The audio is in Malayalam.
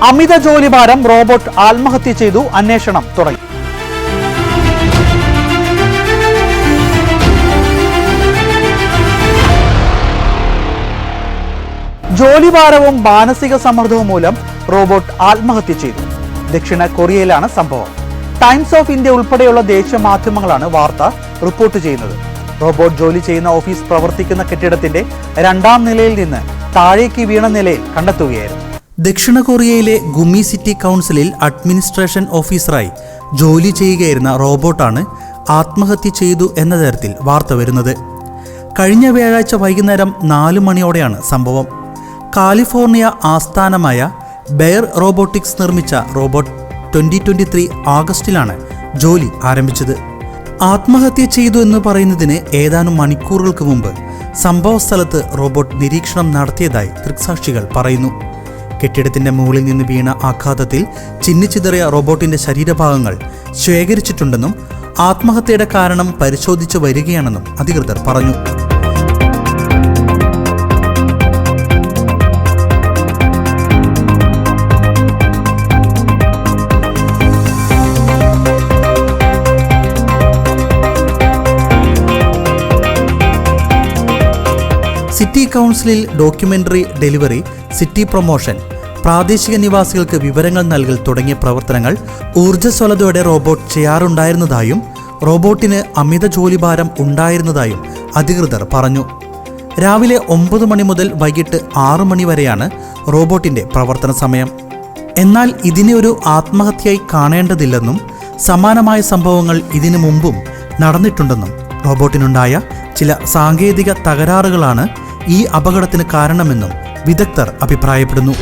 അമിത ജോലിഭാരം റോബോട്ട് ആത്മഹത്യ ചെയ്തു, അന്വേഷണം തുടങ്ങി. ജോലിഭാരവും മാനസിക സമ്മർദ്ദവും മൂലം റോബോട്ട് ആത്മഹത്യ ചെയ്തു. ദക്ഷിണ കൊറിയയിലാണ് സംഭവം. ടൈംസ് ഓഫ് ഇന്ത്യ ഉൾപ്പെടെയുള്ള ദേശീയ മാധ്യമങ്ങളാണ് വാർത്ത റിപ്പോർട്ട് ചെയ്യുന്നത്. റോബോട്ട് ജോലി ചെയ്യുന്ന ഓഫീസ് പ്രവർത്തിക്കുന്ന കെട്ടിടത്തിന്റെ 2ാം നിലയിൽ നിന്ന് താഴേക്ക് വീണ നിലയിൽ കണ്ടെത്തുകയായിരുന്നു. ദക്ഷിണ കൊറിയയിലെ ഗുമി സിറ്റി കൗൺസിലിൽ അഡ്മിനിസ്ട്രേഷൻ ഓഫീസറായി ജോലി ചെയ്യുകയായിരുന്ന റോബോട്ടാണ് ആത്മഹത്യ ചെയ്തു എന്ന തരത്തിൽ വാർത്ത വരുന്നത്. കഴിഞ്ഞ വ്യാഴാഴ്ച വൈകുന്നേരം 4 മണിയോടെയാണ് സംഭവം. കാലിഫോർണിയ ആസ്ഥാനമായ ബെയർ റോബോട്ടിക്സ് നിർമ്മിച്ച റോബോട്ട് 2023 ആഗസ്റ്റിലാണ് ജോലി ആരംഭിച്ചത്. ആത്മഹത്യ ചെയ്തു എന്ന് പറയുന്നതിന് ഏതാനും മണിക്കൂറുകൾക്ക് മുമ്പ് സംഭവ സ്ഥലത്ത് റോബോട്ട് നിരീക്ഷണം നടത്തിയതായി ദൃക്സാക്ഷികൾ പറയുന്നു. കെട്ടിടത്തിന്റെ മുകളിൽ നിന്ന് വീണ ആഘാതത്തിൽ ചിന്നിച്ചിതറിയ റോബോട്ടിന്റെ ശരീരഭാഗങ്ങൾ ശേഖരിച്ചിട്ടുണ്ടെന്നും ആത്മഹത്യയുടെ കാരണം പരിശോധിച്ചു വരികയാണെന്നും അധികൃതർ പറഞ്ഞു. സിറ്റി കൗൺസിലിൽ ഡോക്യുമെന്ററി ഡെലിവറി, സിറ്റി പ്രൊമോഷൻ, പ്രാദേശിക നിവാസികൾക്ക് വിവരങ്ങൾ നൽകൽ തുടങ്ങിയ പ്രവർത്തനങ്ങൾ ഊർജ്ജസ്വലതയോടെ റോബോട്ട് ചെയ്യാറുണ്ടായിരുന്നതായും റോബോട്ടിന് അമിത ജോലിഭാരം ഉണ്ടായിരുന്നതായും അധികൃതർ പറഞ്ഞു. രാവിലെ 9 മണി മുതൽ വൈകിട്ട് 6 മണി വരെയാണ് റോബോട്ടിന്റെ പ്രവർത്തന സമയം. എന്നാൽ ഇതിനെ ഒരു ആത്മഹത്യയായി കാണേണ്ടതില്ലെന്നും സമാനമായ സംഭവങ്ങൾ ഇതിനു മുമ്പും നടന്നിട്ടുണ്ടെന്നും റോബോട്ടിനുണ്ടായ ചില സാങ്കേതിക തകരാറുകളാണ് ഈ അപകടത്തിന് കാരണമെന്നും വിദഗ്ധർ അഭിപ്രായപ്പെടുന്നു.